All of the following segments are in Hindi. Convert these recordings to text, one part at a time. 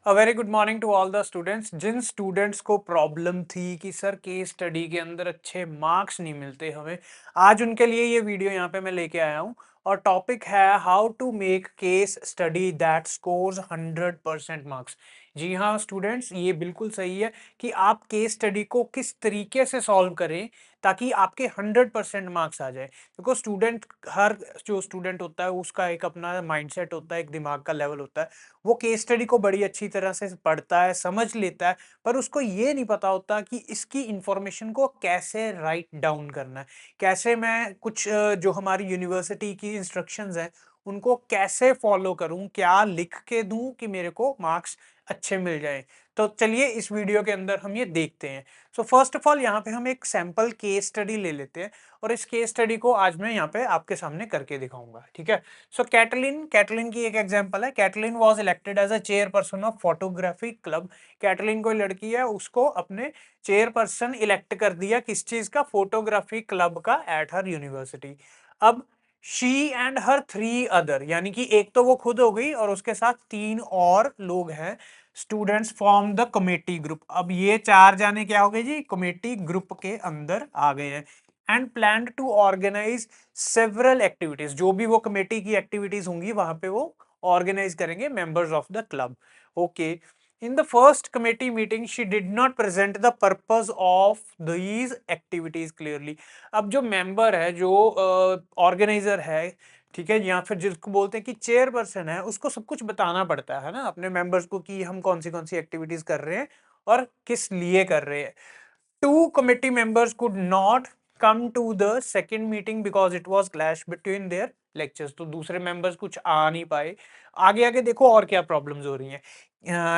A very good morning to all the students. जिन स्टूडेंट्स को प्रॉब्लम थी कि सर केस स्टडी के अंदर अच्छे मार्क्स नहीं मिलते हमें, आज उनके लिए ये वीडियो यहाँ पे मैं लेके आया हूँ। और टॉपिक है how to make case study that scores 100% marks. जी हाँ स्टूडेंट्स, ये बिल्कुल सही है कि आप केस स्टडी को किस तरीके से सॉल्व करें ताकि आपके 100% मार्क्स आ जाए। देखो स्टूडेंट, हर जो स्टूडेंट होता है उसका एक अपना माइंडसेट होता है, एक दिमाग का लेवल होता है। वो केस स्टडी को बड़ी अच्छी तरह से पढ़ता है, समझ लेता है, पर उसको ये नहीं पता होता कि इसकी इंफॉर्मेशन को कैसे राइट डाउन करना है। कैसे मैं कुछ जो हमारी यूनिवर्सिटी की इंस्ट्रक्शंस हैं उनको कैसे फॉलो करूं, क्या लिख के दूं कि मेरे को मार्क्स अच्छे मिल जाएं। तो चलिए इस वीडियो के अंदर हम ये देखते हैं। सो फर्स्ट ऑफ ऑल यहाँ पे हम एक सैंपल केस स्टडी ले लेते हैं और इस केस स्टडी को आज मैं यहाँ पे आपके सामने करके दिखाऊंगा। ठीक है। सो कैटलिन कैटलिन की एक एग्जांपल है। Caitlin was elected as a chairperson of photography club. Caitlin कोई लड़की है, उसको अपने चेयरपर्सन इलेक्ट कर दिया किस चीज का, फोटोग्राफी क्लब का एट हर यूनिवर्सिटी। अब she and her three other, यानी कि एक तो वो खुद हो गई और उसके साथ तीन और लोग हैं, students form the committee group. अब ये चार जाने क्या हो गए जी, कमेटी ग्रुप के अंदर आ गए हैं। And plan to organise several activities, जो भी वो कमेटी की एक्टिविटीज होंगी वहां पे वो ऑर्गेनाइज करेंगे members of the club. Okay. In the first committee meeting she did not present the purpose of these activities clearly. अब जो मेंबर है, जो ऑर्गेनाइजर है, ठीक है, या फिर जिसको बोलते हैं कि चेयरपर्सन है, उसको सब कुछ बताना पड़ता है ना अपने मेंबर्स को कि हम कौन सी एक्टिविटीज कर रहे हैं और किस लिए कर रहे हैं। Two committee members could not come to the second meeting because it was clash between their lectures। तो दूसरे members कुछ आ नहीं पाए। आगे आगे देखो और क्या प्रॉब्लम्स हो रही हैं।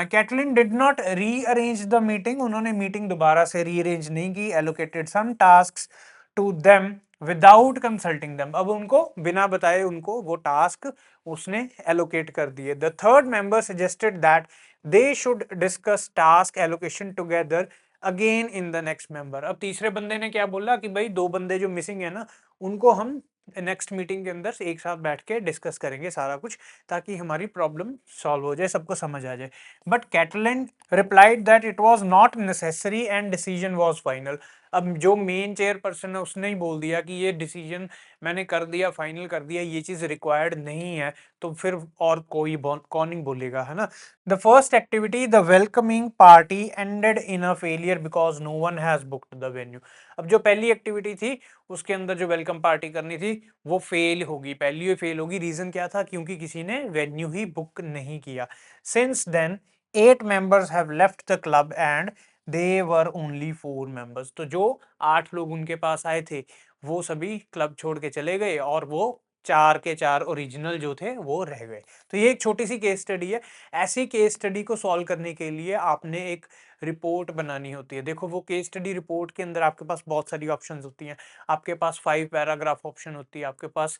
Caitlin did not rearrange the meeting, उन्होंने मीटिंग दोबारा से रीअरेंज नहीं की। Allocated some task to them without consulting them, अब उनको बिना बताए उनको वो टास्क उसने एलोकेट कर दिए। The third member suggested that they should discuss task allocation together again in the next member. अब तीसरे बंदे ने क्या बोला कि भाई दो बंदे जो मिसिंग है ना, उनको हम नेक्स्ट मीटिंग के अंदर एक साथ बैठ के डिस्कस करेंगे सारा कुछ, ताकि हमारी प्रॉब्लम सॉल्व हो जाए, सबको समझ आ जाए। But Caitlin replied that it was not necessary and decision was final. अब जो मेन चेयरपर्सन है उसने ही बोल दिया कि ये डिसीजन मैंने कर दिया, फाइनल कर दिया, ये चीज रिक्वायर्ड नहीं है, तो फिर और कोई कौन ही बोलेगा, है ना। The first activity, the welcoming party, ended in a failure because no one has booked the venue। अब जो पहली एक्टिविटी थी उसके अंदर जो वेलकम पार्टी करनी थी वो फेल होगी, पहली ही फेल होगी। रीजन क्या था, क्योंकि किसी ने वेन्यू ही बुक नहीं किया। Since then 8 members have left the club and they were only 4 members। तो जो 8 लोग उनके पास आए थे वो सभी क्लब छोड़ के चले गए और वो चार के चार ओरिजिनल जो थे वो रह गए। तो ये एक छोटी सी केस स्टडी है। ऐसी केस स्टडी को सॉल्व करने के लिए आपने एक रिपोर्ट बनानी होती है। देखो वो केस स्टडी रिपोर्ट के अंदर आपके पास बहुत सारी ऑप्शंस होती हैं। आपके पास 5 पैराग्राफ ऑप्शन होती है, आपके पास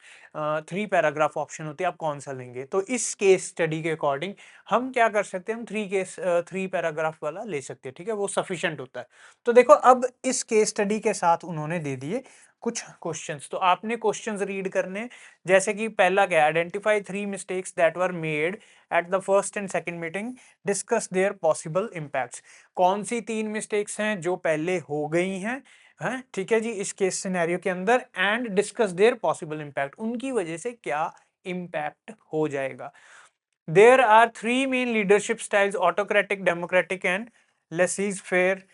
3 पैराग्राफ ऑप्शन होती है, आप कौन सा लेंगे। तो इस केस स्टडी के अकॉर्डिंग हम क्या कर सकते हैं, हम 3 पैराग्राफ वाला ले सकते हैं। ठीक है, वो सफिशियंट होता है। तो देखो अब इस केस स्टडी के साथ उन्होंने दे दिए कुछ क्वेश्चंस, तो आपने क्वेश्चंस रीड करने। जैसे कि पहला क्या, identify 3 mistakes that were made at the first and second meeting, discuss their possible impacts. कौन सी 3 मिस्टेक्स हैं जो पहले हो गई हैं, ठीक है जी, इस केस सिनेरियो के अंदर, and discuss their possible impact, उनकी वजह से क्या इम्पैक्ट हो जाएगा। There are 3 main leadership styles: autocratic, democratic, and laissez-faire.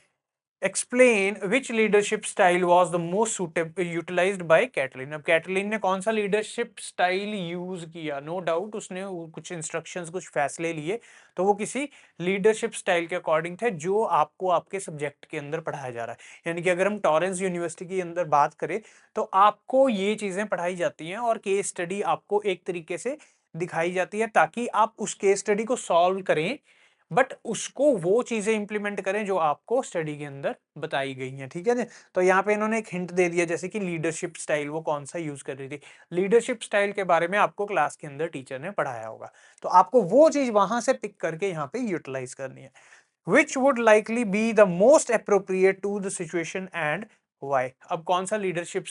Explain which leadership style was the most suitable utilized by कैटलिन। अब कैटलिन ने कौन सा लीडरशिप स्टाइल यूज किया, नो डाउट उसने कुछ इंस्ट्रक्शंस, कुछ फैसले लिए, तो वो किसी लीडरशिप स्टाइल के अकॉर्डिंग थे जो आपको आपके सब्जेक्ट के अंदर पढ़ाया जा रहा है। यानी कि अगर हम टॉरेंस यूनिवर्सिटी के अंदर बात करें तो आपको ये चीजें पढ़ाई जाती हैं और केस स्टडी आपको एक तरीके से दिखाई जाती है ताकि आप उस केस स्टडी को सॉल्व करें, बट उसको वो चीजें इंप्लीमेंट करें जो आपको स्टडी के अंदर बताई गई हैं। ठीक है ना। तो यहाँ पे इन्होंने एक हिंट दे दिया, जैसे कि लीडरशिप स्टाइल वो कौन सा यूज कर रही थी। लीडरशिप स्टाइल के बारे में आपको क्लास के अंदर टीचर ने पढ़ाया होगा, तो आपको वो चीज वहां से पिक करके यहाँ पे यूटिलाइज करनी है। Which would likely be the most appropriate to the situation and why. अब कौन सा लीडरशिप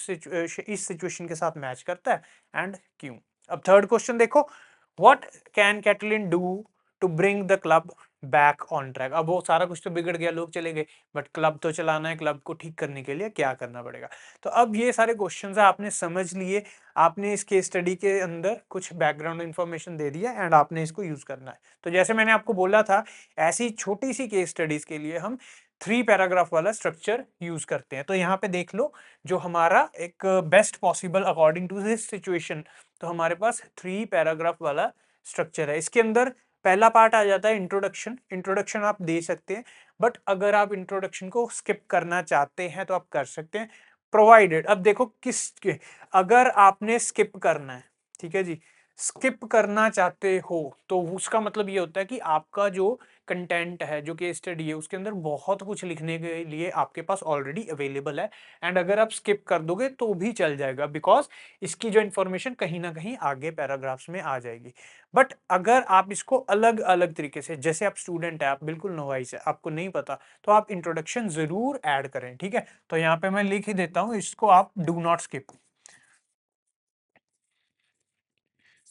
इस सिचुएशन के साथ मैच करता है एंड क्यों। अब थर्ड क्वेश्चन देखो, what can Caitlin do to bring the club back on track. अब वो सारा कुछ तो बिगड़ गया, लोग चले गए, बट क्लब तो चलाना है, क्लब को ठीक करने के लिए क्या करना पड़ेगा। तो अब ये सारे क्वेश्चंस आपने समझ लिए, आपने इस केस स्टडी के अंदर कुछ बैकग्राउंड इन्फॉर्मेशन दे दिया एंड आपने इसको यूज करना है। तो जैसे मैंने आपको बोला था, ऐसी छोटी सी केस स्टडीज के लिए हम 3 पैराग्राफ वाला स्ट्रक्चर यूज करते हैं। तो यहाँ पे देख लो, जो हमारा एक best possible according to this situation, तो हमारे पास 3 पैराग्राफ वाला स्ट्रक्चर है। इसके अंदर पहला पार्ट आ जाता है इंट्रोडक्शन। इंट्रोडक्शन आप दे सकते हैं, बट अगर आप इंट्रोडक्शन को स्किप करना चाहते हैं तो आप कर सकते हैं, प्रोवाइडेड, अब देखो अगर आपने स्किप करना है, ठीक है जी, स्किप करना चाहते हो तो उसका मतलब ये होता है कि आपका जो कंटेंट है, जो केस स्टडी है, उसके अंदर बहुत कुछ लिखने के लिए आपके पास ऑलरेडी अवेलेबल है, एंड अगर आप स्किप कर दोगे तो भी चल जाएगा, बिकॉज इसकी जो इन्फॉर्मेशन कहीं ना कहीं आगे पैराग्राफ्स में आ जाएगी। बट अगर आप इसको अलग अलग तरीके से, जैसे आप स्टूडेंट है, आप बिल्कुल नोवाइस है, आपको नहीं पता, तो आप इंट्रोडक्शन जरूर ऐड करें, ठीक है। तो यहाँ पे मैं लिख ही देता हूँ, इसको आप डू नॉट स्किप।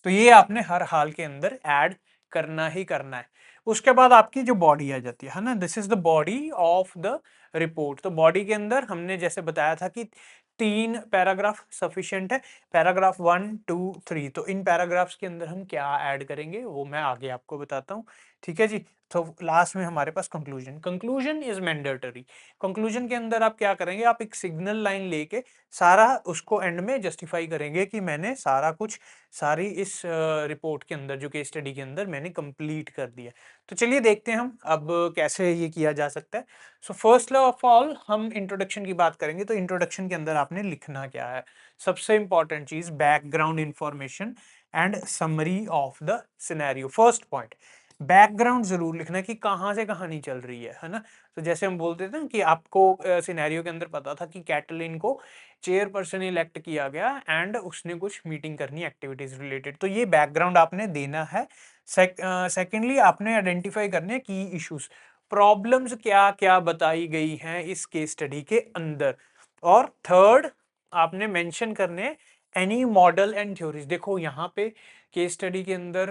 तो ये आपने हर हाल के अंदर ऐड करना ही करना है। उसके बाद आपकी जो बॉडी आ जाती है ना, this is the body of the report. तो बॉडी के अंदर हमने जैसे बताया था कि 3 पैराग्राफ सफिशिएंट है, पैराग्राफ 1 2 3। तो इन पैराग्राफ्स के अंदर हम क्या ऐड करेंगे वो मैं आगे आपको बताता हूँ, ठीक है जी। तो लास्ट में हमारे पास conclusion, conclusion is mandatory. Conclusion के अंदर आप क्या करेंगे, आप एक सिग्नल लाइन लेके सारा उसको एंड में जस्टिफाई करेंगे कि मैंने सारा कुछ, सारी इस रिपोर्ट के अंदर, जो केस स्टडी के अंदर मैंने कंप्लीट कर दिया। तो चलिए देखते हैं हम अब कैसे ये किया जा सकता है। सो फर्स्ट ऑफ ऑल हम इंट्रोडक्शन की बात करेंगे। तो इंट्रोडक्शन के अंदर आपने लिखना क्या है, सबसे इंपॉर्टेंट चीज background information and summary of the scenario. First point, background जरूर लिखना है कि कहाँ से कहानी चल रही है ना। तो जैसे हम बोलते थे ना कि आपको सिनेरियो के अंदर पता था कि कैटलिन को चेयरपर्सन इलेक्ट किया गया एंड उसने कुछ मीटिंग करनी एक्टिविटीज रिलेटेड, तो ये बैकग्राउंड आपने देना है। सेकेंडली आपने आइडेंटिफाई करने की इश्यूज, प्रॉब्लम्स क्या क्या बताई गई हैं इस केस स्टडी के अंदर। और थर्ड, आपने मेंशन करने एनी मॉडल एंड थ्योरीज। देखो यहाँ पे केस स्टडी के अंदर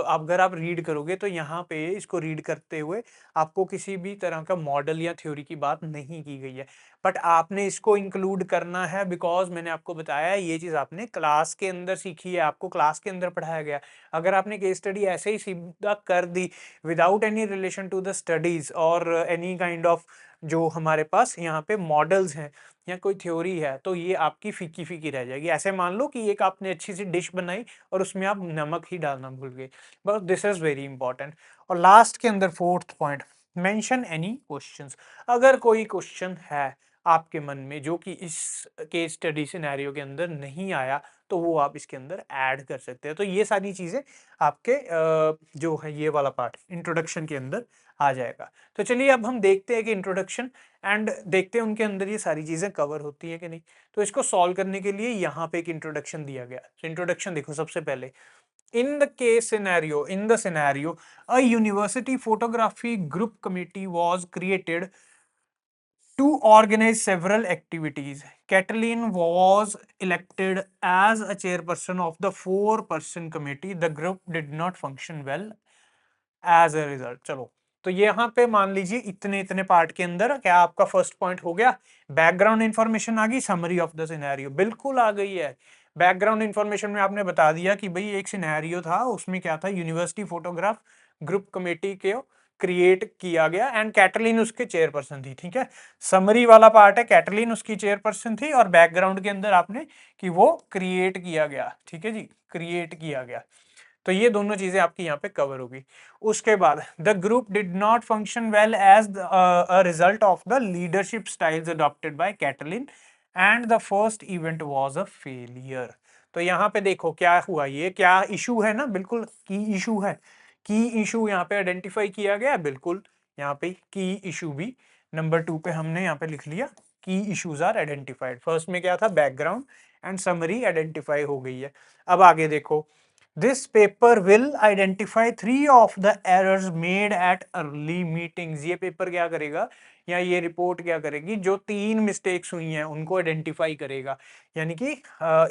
अगर आप रीड करोगे तो यहाँ पे इसको रीड करते हुए आपको किसी भी तरह का मॉडल या थ्योरी की बात नहीं की गई है, बट आपने इसको इंक्लूड करना है, बिकॉज मैंने आपको बताया है ये चीज आपने क्लास के अंदर सीखी है, आपको क्लास के अंदर पढ़ाया गया। अगर आपने केस स्टडी ऐसे ही सीधा कर दी without any relation to the studies और एनी काइंड ऑफ जो हमारे पास यहाँ पे मॉडल्स हैं या कोई थ्योरी है, तो ये आपकी फीकी फीकी रह जाएगी। ऐसे मान लो कि एक आपने अच्छी सी डिश बनाई और उसमें आप नमक ही डालना भूल गए, बस दिस इज वेरी इंपॉर्टेंट। और लास्ट के अंदर fourth point, mention any questions. अगर कोई क्वेश्चन है आपके मन में जो कि इस केस स्टडी सिनेरियो के अंदर नहीं आया, तो वो आप इसके अंदर ऐड कर सकते हैं। तो ये सारी चीजें आपके जो है ये वाला पार्ट इंट्रोडक्शन के अंदर आ जाएगा। तो चलिए अब हम देखते हैं कि इंट्रोडक्शन एंड देखते हैं उनके अंदर ये सारी चीजें कवर होती है कि नहीं। तो इसको सॉल्व करने के लिए यहाँ पे एक इंट्रोडक्शन दिया गया। तो इंट्रोडक्शन देखो, सबसे पहले in the scenario, a university photography group committee was created to organize several activities. Kathleen was elected as a chairperson of the 4-person committee. The group did not function well as a result. चलो, तो यहाँ पे मान लीजिए इतने इतने पार्ट के अंदर क्या आपका फर्स्ट पॉइंट हो गया, बैकग्राउंड इंफॉर्मेशन आ गई, समरी ऑफ द सिनेरियो बिल्कुल आ गई है। बैकग्राउंड इंफॉर्मेशन में आपने बता दिया कि भाई एक सिनेरियो था, उसमें क्या था, यूनिवर्सिटी फोटोग्राफ ग्रुप कमेटी के क्रिएट किया गया एंड कैटरीन उसके चेयरपर्सन थी, ठीक है। समरी वाला पार्ट है, कैटरीन उसकी चेयरपर्सन थी, और बैकग्राउंड के अंदर आपने कि वो क्रिएट किया गया, ठीक है जी, क्रिएट किया गया। तो ये दोनों चीजें आपकी यहाँ पे कवर होगी। उसके बाद the group did not function well as a result of the leadership styles adopted by Caitlin and the first event was a failure. तो यहाँ पे देखो क्या हुआ, ये क्या इशू है ना, बिल्कुल की इशू है। की इशू यहाँ पे आइडेंटिफाई किया गया, बिल्कुल यहाँ पे की इशू भी नंबर 2 पे हमने यहाँ पे लिख लिया, की इश्यूज आर आइडेंटिफाइड। फर्स्ट में क्या था, बैकग्राउंड एंड समरी आइडेंटिफाई हो गई है। अब आगे देखो, this paper will identify 3 of the errors made at early meetings. ये पेपर क्या करेगा या ये रिपोर्ट क्या करेगी, जो 3 मिस्टेक्स हुई हैं उनको आइडेंटिफाई करेगा। यानी कि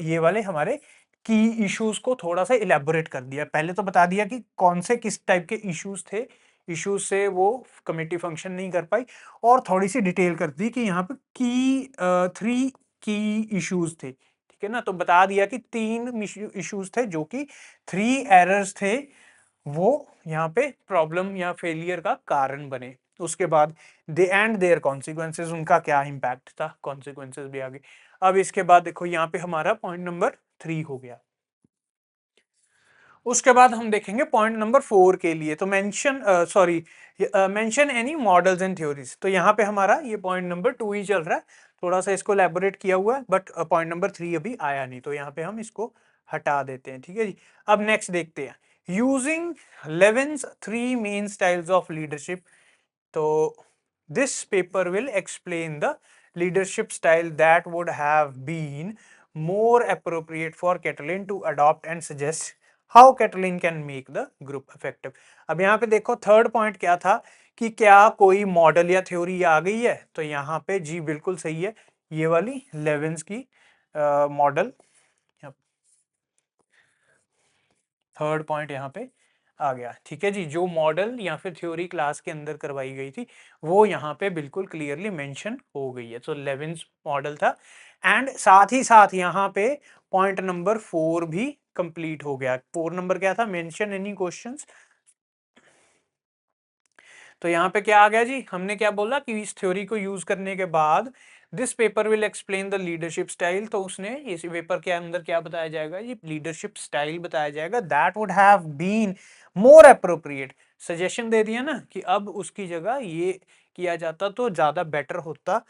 ये वाले हमारे की इश्यूज को थोड़ा सा इलेबोरेट कर दिया। पहले तो बता दिया कि कौन से किस टाइप के इश्यूज थे इश्यूज से वो कमेटी फंक्शन नहीं कर पाई, और थोड़ी सी डिटेल कर दी कि यहाँ पे की 3 की इश्यूज थे, ठीक है ना। तो बता दिया कि 3 इश्यूज थे जो कि 3 एरर्स थे, वो यहाँ पे प्रॉब्लम या फेलियर का कारण बने। उसके बाद दे एंड देयर कॉन्सिक्वेंसेस, उनका क्या इम्पैक्ट था, कॉन्सिक्वेंसेस भी आगे। अब इसके बाद देखो यहाँ पे हमारा पॉइंट नंबर 3 हो गया। उसके बाद हम देखेंगे पॉइंट नंबर 4 के लिए, तो mention any models and theories. तो यहाँ पे हमारा ये पॉइंट नंबर 2 ही चल रहा है, थोड़ा सा इसको एलैबोरेट किया हुआ है, बट पॉइंट नंबर 3 अभी आया नहीं, तो यहाँ पे हम इसको हटा देते हैं, ठीक है जी। अब नेक्स्ट देखते हैं, using Lewin's 3 main styles of leadership. तो this paper will explain the leadership style that would have been more appropriate for Catalin to adopt and suggest how Catalin can make the group effective। अब यहाँ पे देखो थर्ड पॉइंट क्या था कि क्या कोई मॉडल या थ्योरी आ गई है, तो यहाँ पे जी बिल्कुल सही है, ये वाली लेविन्स की मॉडल, थर्ड पॉइंट यहाँ पे आ गया, ठीक है जी। जो मॉडल या फिर थ्योरी क्लास के अंदर करवाई गई थी वो यहाँ पे बिल्कुल क्लियरली मेंशन हो गई है, तो लेविन्स मॉडल था। एंड साथ ही साथ यहाँ पे पॉइंट नंबर 4 भी कंप्लीट हो गया। 4 नंबर क्या था, मेंशन एनी क्वेश्चंस। तो यहाँ पे क्या आ गया जी, हमने क्या बोला कि इस थ्योरी को यूज करने के बाद this paper will explain the leadership style, तो उसने इस पेपर के अंदर क्या बताया जाएगा, ये लीडरशिप स्टाइल बताया जाएगा, that would have been more appropriate. Suggestion दे दिया ना कि अब उसकी जगह ये किया जाता तो ज्यादा बेटर होता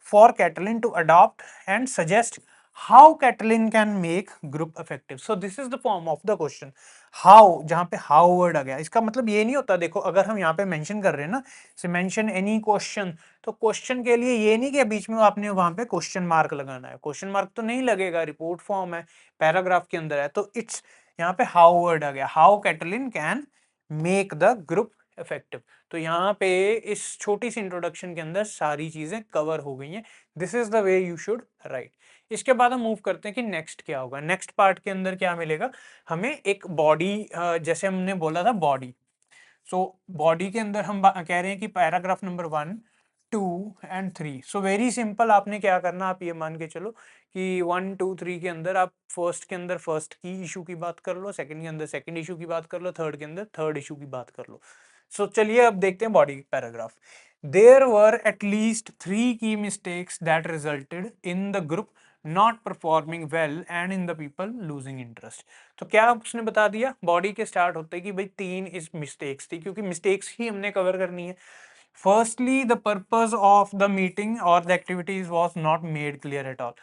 for Caitlin to adopt and suggest how Caitlin can make group effective. So this is the form of the question, how, जहां पे हाउ वर्ड आ गया, इसका मतलब ये नहीं होता, देखो अगर हम यहाँ पे मेंशन कर रहे हैं ना, से मेंशन एनी क्वेश्चन, तो क्वेश्चन के लिए ये नहीं कि बीच में आपने वहां पे क्वेश्चन मार्क लगाना है, क्वेश्चन मार्क तो नहीं लगेगा, रिपोर्ट फॉर्म है, पैराग्राफ के अंदर है, तो इट्स यहाँ पे हाउ वर्ड आ गया, how Caitlin can make the group effective. तो यहाँ पे इस छोटी सी इंट्रोडक्शन के अंदर सारी चीजें कवर हो गई हैं, this is the way you should write. इसके बाद हम मूव करते हैं कि नेक्स्ट क्या होगा, नेक्स्ट पार्ट के अंदर क्या मिलेगा हमें, एक बॉडी, जैसे हमने बोला था बॉडी, सो बॉडी के अंदर हम कह रहे हैं कि paragraph number 1, 2 and 3। So very simple, आपने क्या करना, आप ये मान के चलो कि 1, 2, 3 के अंदर आप फर्स्ट के अंदर फर्स्ट की इशू की बात कर लो, सेकंड के अंदर सेकंड इशू की बात कर लो, थर्ड के अंदर थर्ड इशू की बात कर लो। सो चलिए अब देखते हैं body paragraph. There were at least 3 की mistakes that resulted in the group not performing well and in the people losing interest. तो क्या उसने बता दिया बॉडी के स्टार्ट होते हैं कि भाई 3 इस मिस्टेक्स थी, क्योंकि मिस्टेक्स ही हमने कवर करनी है। Firstly the purpose of the meeting और the activities was not made clear at all.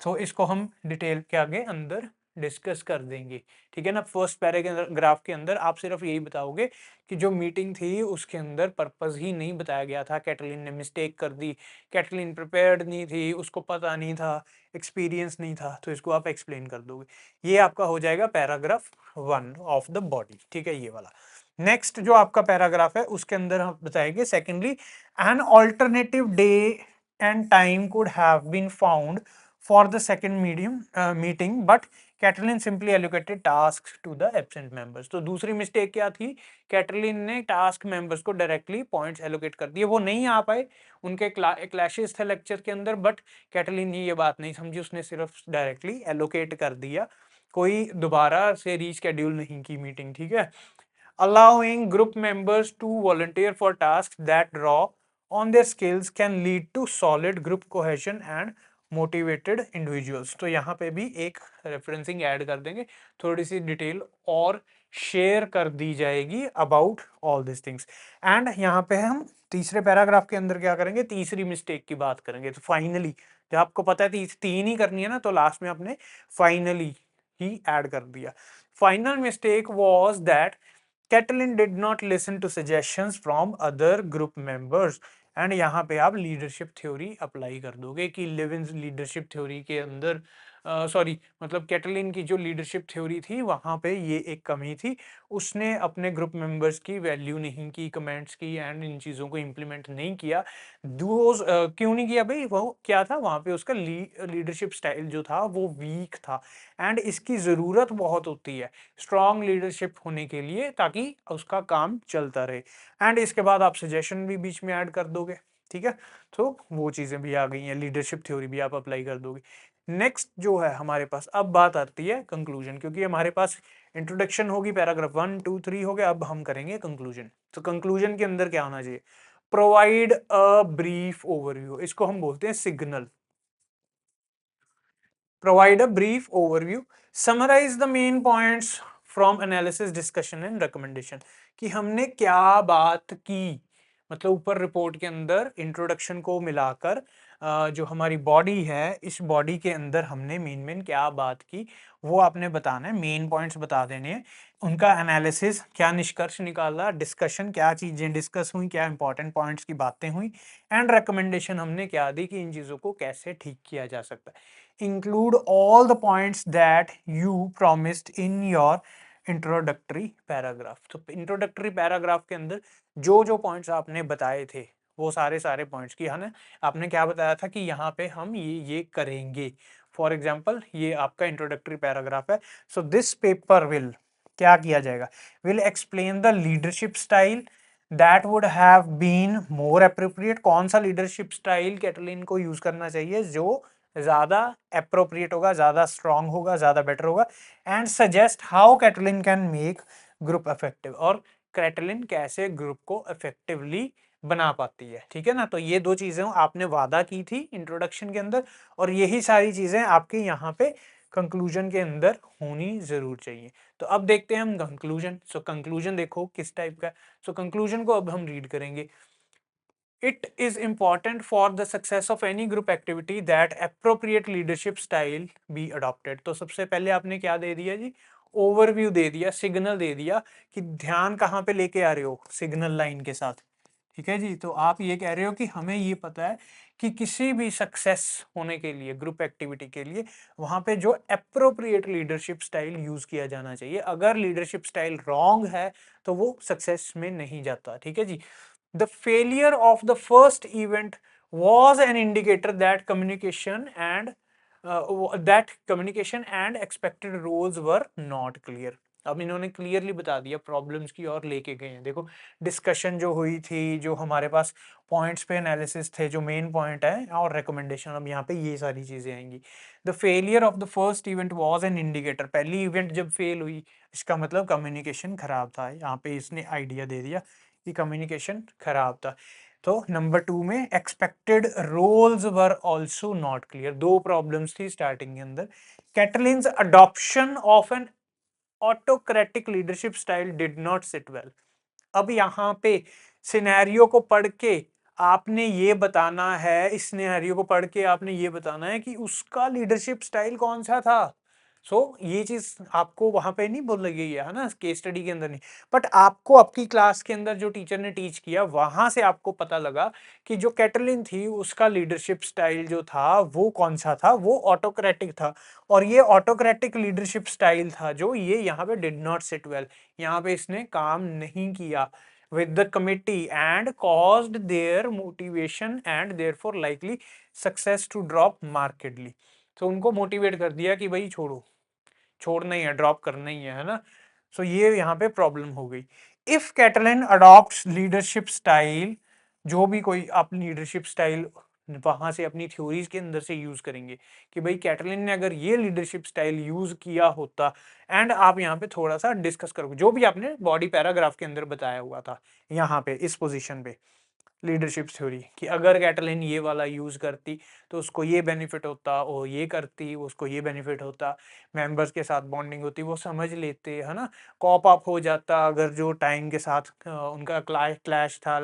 तो इसको हम डिटेल के आगे अंदर डिस्कस कर देंगे, ठीक है ना। फर्स्ट पैराग्राफ के अंदर आप सिर्फ यही बताओगे कि जो मीटिंग थी उसके अंदर पर्पस ही नहीं बताया गया था, कैटलिन ने मिस्टेक कर दी, कैटलिन प्रिपेयर्ड नहीं थी, उसको पता नहीं था, एक्सपीरियंस नहीं था, तो इसको आप एक्सप्लेन कर दोगे। ये आपका हो जाएगा पैराग्राफ 1 ऑफ द बॉडी, ठीक है, ये वाला। नेक्स्ट जो आपका पैराग्राफ है उसके अंदर हम बताएंगे secondly, an alternative day and time could have been found for the second meeting but Caitlin simply allocated task to the absent members. तो दूसरी मिस्टेक क्या थी, कैटलिन ने टास्क मेंबर्स को डायरेक्टली पॉइंट्स एलोकेट कर दिए, वो नहीं आ पाए, उनके क्लैशेस थे लेक्चर के अंदर, बट कैटलिन ने ये बात नहीं समझी, उसने सिर्फ डायरेक्टली एलोकेट कर दिया, कोई दोबारा से रीशेड्यूल नहीं की मीटिंग, ठीक है। Allowing group members to volunteer for tasks that draw on their skills can lead to solid group cohesion and motivated individuals। तो यहाँ पे भी एक रेफरेंसिंग ऐड कर देंगे, थोड़ी सी डिटेल और शेयर कर दी जाएगी about all this things. And यहाँ पे हम तीसरे पैराग्राफ के अंदर क्या करेंगे, तीसरी मिस्टेक की बात करेंगे। तो फाइनली जब आपको पता है तीन ही करनी है ना, तो लास्ट में आपने फाइनली ही ऐड कर दिया। Final mistake was that Caitlin did not listen to suggestions from other group members. And यहाँ पे आप लीडरशिप थ्योरी अप्लाई कर दोगे कि लेविन्स लीडरशिप थ्योरी के अंदर सॉरी मतलब कैटलिन की जो लीडरशिप थ्योरी थी वहाँ पे ये एक कमी थी। उसने अपने ग्रुप मेंबर्स की वैल्यू नहीं की, कमेंट्स की एंड इन चीज़ों को इम्प्लीमेंट नहीं किया। क्यों नहीं किया भाई? वो क्या था वहाँ पे उसका लीडरशिप स्टाइल जो था वो वीक था एंड इसकी ज़रूरत बहुत होती है स्ट्रॉन्ग लीडरशिप होने के लिए ताकि उसका काम चलता रहे। एंड इसके बाद आप सजेशन भी बीच में ऐड कर दोगे, ठीक है? तो वो चीज़ें भी आ गई हैं, लीडरशिप थ्योरी भी आप अप्लाई कर दोगे। नेक्स्ट जो है हमारे पास अब बात आती है कंक्लूजन, क्योंकि हमारे पास इंट्रोडक्शन होगी, पैराग्राफ 1 2 3 हो गया, अब हम करेंगे कंक्लूजन। तो कंक्लूजन के अंदर क्या होना चाहिए? प्रोवाइड अ ब्रीफ ओवरव्यू, इसको हम बोलते हैं signal. Provide a brief overview, summarize the main points from analysis, discussion and recommendation, कि हमने क्या बात की, मतलब ऊपर रिपोर्ट के अंदर इंट्रोडक्शन को मिलाकर जो हमारी बॉडी है, इस बॉडी के अंदर हमने मेन क्या बात की वो आपने बताना है, मेन पॉइंट्स बता देने हैं, उनका एनालिसिस क्या निष्कर्ष निकाला, डिस्कशन क्या चीजें डिस्कस हुई, क्या इंपॉर्टेंट पॉइंट्स की बातें हुई एंड रिकमेंडेशन हमने क्या दी कि इन चीजों को कैसे ठीक किया जा सकता है। Include all the points that you promised in your introductory paragraph. तो इंट्रोडक्टरी पैराग्राफ के अंदर जो जो पॉइंट्स आपने बताए थे वो सारे पॉइंट्स की है ना, आपने क्या बताया था कि यहाँ पे हम ये करेंगे। फॉर एग्जाम्पल ये आपका इंट्रोडक्टरी पैराग्राफ है। सो दिस पेपर विल, क्या किया जाएगा? Will explain the leadership style that would have been more appropriate. कौन सा लीडरशिप स्टाइल कैटलिन को यूज करना चाहिए जो ज्यादा अप्रोप्रिएट होगा, ज्यादा स्ट्रांग होगा, ज्यादा बेटर होगा। And suggest how Caitlin can make group effective, और कैटलिन कैसे ग्रुप को इफेक्टिवली बना पाती है, ठीक है ना? तो ये दो चीजें आपने वादा की थी इंट्रोडक्शन के अंदर और यही सारी चीजें आपके यहाँ पे कंक्लूजन के अंदर होनी जरूर चाहिए। तो अब देखते हैं हम कंक्लूजन। सो कंक्लूजन देखो किस टाइप का है। सो कंक्लूजन को अब हम रीड करेंगे। It is important for the success of any group activity that appropriate leadership style be adopted। तो सबसे पहले आपने क्या दे दिया जी? ओवरव्यू दे दिया, सिग्नल दे दिया कि ध्यान कहाँ पे लेके आ रहे हो, सिग्नल लाइन के साथ, ठीक है जी? तो आप ये कह रहे हो कि हमें ये पता है कि किसी भी सक्सेस होने के लिए, ग्रुप एक्टिविटी के लिए, वहां पे जो अप्रोप्रिएट लीडरशिप स्टाइल यूज किया जाना चाहिए। अगर लीडरशिप स्टाइल रॉन्ग है तो वो सक्सेस में नहीं जाता, ठीक है जी? The failure of the first event was an indicator that communication and expected roles were not clear। अब इन्होंने क्लियरली बता दिया, प्रॉब्लम्स की और लेके गए हैं। देखो डिस्कशन जो हुई थी, जो हमारे पास पॉइंट्स पे एनालिसिस थे, जो मेन पॉइंट है और रिकमेंडेशन, अब यहाँ पे ये सारी चीजें आएंगी। The failure of the first event was an indicator, पहली इवेंट जब फेल हुई इसका मतलब कम्युनिकेशन खराब था। यहाँ पे इसने आइडिया दे दिया कि कम्युनिकेशन खराब था। तो नंबर 2 में expected roles were also not clear, दो प्रॉब्लम्स थी स्टार्टिंग के अंदर। Caitlin's adoption of an autocratic leadership style did not sit well. अब यहाँ पे सिनेरियो को पढ़ के आपने ये बताना है, इस सिनेरियो को पढ़ के आपने ये बताना है कि उसका लीडरशिप स्टाइल कौन सा था। ये चीज आपको वहां पे नहीं बोल गई है ना, केस स्टडी के अंदर नहीं, बट आपको आपकी क्लास के अंदर जो टीचर ने टीच किया वहां से आपको पता लगा कि जो कैटलिन थी उसका लीडरशिप स्टाइल जो था वो कौन सा था, वो ऑटोक्रेटिक था। और ये ऑटोक्रेटिक लीडरशिप स्टाइल था जो ये यहाँ पे डिड नॉट सिट वेल, यहाँ पे इसने काम नहीं किया with the committee and caused their motivation and therefore likely success to drop markedly। तो उनको मोटिवेट कर दिया कि भाई छोड़ो, छोड़ना ही है, ड्रॉप करना ही है ना? ये यहाँ पे प्रॉब्लम हो गई। If Caitlin adopt leadership style, जो भी कोई आप लीडरशिप स्टाइल वहां से अपनी थ्योरीज के अंदर से यूज करेंगे कि भाई कैटलिन ने अगर ये लीडरशिप स्टाइल यूज किया होता, एंड आप यहाँ पे थोड़ा सा डिस्कस करोगे जो भी आपने बॉडी पैराग्राफ के अंदर बताया हुआ था यहाँ पे इस पोजीशन पे, लीडरशिप थ्योरी कि अगर कैटलिन ये वाला यूज करती तो उसको ये बेनिफिट होता, और ये करती उसको ये बेनिफिट होता, मेंबर्स के साथ बॉन्डिंग होती, वो समझ लेते है ना, कॉप अप हो जाता अगर जो टाइम के साथ उनका क्लैश था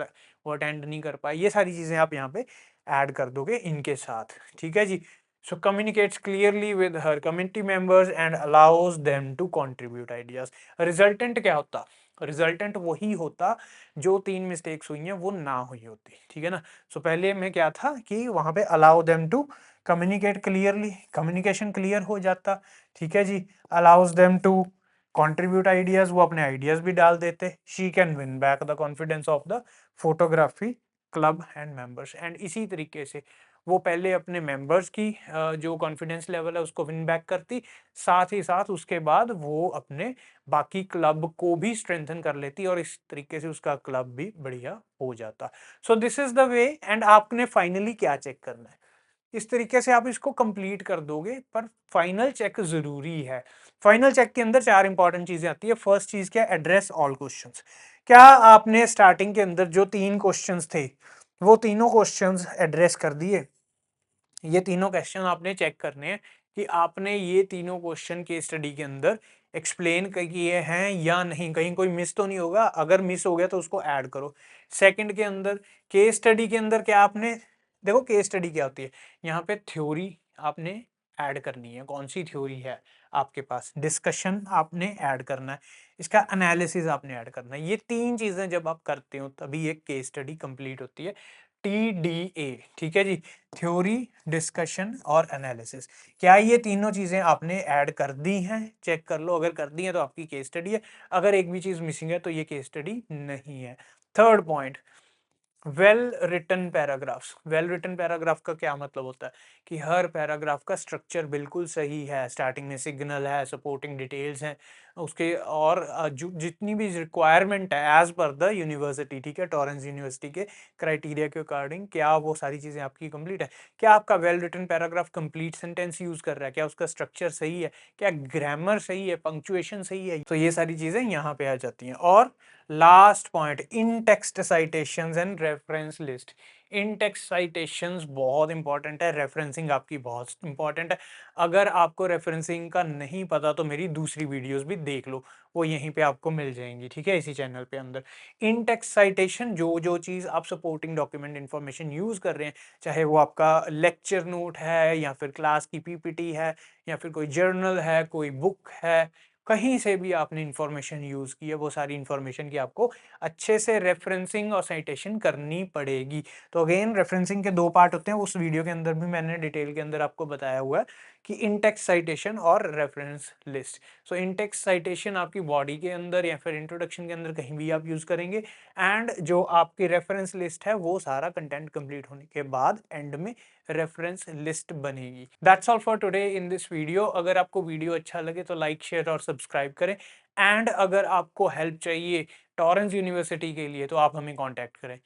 वो अटेंड नहीं कर पाए। ये सारी चीजें आप यहाँ पे ऐड कर दोगे इनके साथ, ठीक है जी? So communicates clearly with her community members and allows them to contribute ideas. Resultant क्या होता? रिजल्टेंट वही होता जो 3 मिस्टेक्स हुई हैं वो ना हुई होती, ठीक है ना? सो पहले में क्या था कि वहाँ पे allow them to communicate clearly, communication clear हो जाता, ठीक है जी। Allows them to contribute ideas, वो अपने आइडियाज भी डाल देते। She can win back the confidence of the photography club and members, and इसी तरीके से वो पहले अपने मेंबर्स की जो कॉन्फिडेंस लेवल है उसको विन बैक करती, साथ ही साथ उसके बाद वो अपने बाकी क्लब को भी स्ट्रेंथन कर लेती और इस तरीके से उसका क्लब भी बढ़िया हो जाता। सो this is the way, and आपने फाइनली क्या चेक करना है, इस तरीके से आप इसको कंप्लीट कर दोगे, पर फाइनल चेक जरूरी है। फाइनल चेक के अंदर 4 इंपॉर्टेंट चीजें आती है। फर्स्ट चीज क्या, एड्रेस ऑल क्वेश्चंस। क्या आपने स्टार्टिंग के अंदर जो 3 क्वेश्चंस थे वो तीनों क्वेश्चंस एड्रेस कर दिए? ये तीनों क्वेश्चन आपने चेक करने हैं कि आपने ये तीनों क्वेश्चन के स्टडी के अंदर एक्सप्लेन किए हैं या नहीं, कहीं कोई मिस तो नहीं होगा। अगर मिस हो गया तो उसको ऐड करो। सेकंड के अंदर केस स्टडी के अंदर क्या आपने, देखो केस स्टडी क्या होती है, यहाँ पे थ्योरी आपने ऐड करनी है, कौन सी थ्योरी है आपके पास, डिस्कशन आपने ऐड करना है, इसका एनालिसिस आपने ऐड करना है। ये 3 चीजें जब आप करते हो तभी एक केस स्टडी कंप्लीट होती है, TDA, ठीक है जी। थ्योरी, डिस्कशन और एनालिसिस। क्या ये तीनों चीजें आपने ऐड कर दी हैं? चेक कर लो, अगर कर दी है तो आपकी केस स्टडी है, अगर एक भी चीज मिसिंग है तो ये केस स्टडी नहीं है। Third point, well written paragraphs. Well written paragraph का क्या मतलब होता है कि हर पैराग्राफ का स्ट्रक्चर बिल्कुल सही है, स्टार्टिंग में सिग्नल है, सपोर्टिंग डिटेल्स हैं उसके, और जितनी भी रिक्वायरमेंट है एज पर द यूनिवर्सिटी, ठीक है, टॉरेंस यूनिवर्सिटी के क्राइटेरिया के अकॉर्डिंग, क्या वो सारी चीजें आपकी कंप्लीट है? क्या आपका well written paragraph complete sentence use कर रहा है? क्या उसका स्ट्रक्चर सही है? क्या ग्रामर सही है? पंक्चुएशन सही है? तो ये सारी चीजें यहाँ पे आ जाती हैं। और last point, in text citations and reference list. In text citations बहुत इंपॉर्टेंट है, रेफरेंसिंग आपकी बहुत इंपॉर्टेंट है। अगर आपको रेफरेंसिंग का नहीं पता तो मेरी दूसरी वीडियोस भी देख लो, वो यहीं पे आपको मिल जाएंगी, ठीक है, इसी चैनल पे अंदर। इन टेक्स्ट साइटेशन, जो जो चीज़ आप सपोर्टिंग डॉक्यूमेंट इंफॉर्मेशन यूज़ कर रहे हैं, चाहे वो आपका लेक्चर नोट है या फिर क्लास की PPT है या फिर कोई जर्नल है, कोई बुक है, कहीं से भी आपने इंफॉर्मेशन यूज की है, वो सारी इंफॉर्मेशन की आपको अच्छे से रेफरेंसिंग और साइटेशन करनी पड़ेगी। तो अगेन रेफरेंसिंग के 2 पार्ट होते हैं, उस वीडियो के अंदर भी मैंने डिटेल के अंदर आपको बताया हुआ है कि इंटेक्स्ट साइटेशन और रेफरेंस लिस्ट। सो इंटेक्स्ट साइटेशन आपकी बॉडी के अंदर या फिर इंट्रोडक्शन के अंदर कहीं भी आप यूज करेंगे, एंड जो आपकी रेफरेंस लिस्ट है वो सारा कंटेंट कंप्लीट होने के बाद एंड में रेफरेंस लिस्ट बनेगी। That's all for today in this video. अगर आपको वीडियो अच्छा लगे तो लाइक, शेयर और सब्सक्राइब करें, एंड अगर आपको हेल्प चाहिए टॉरेंस यूनिवर्सिटी के लिए तो आप हमें कांटेक्ट करें।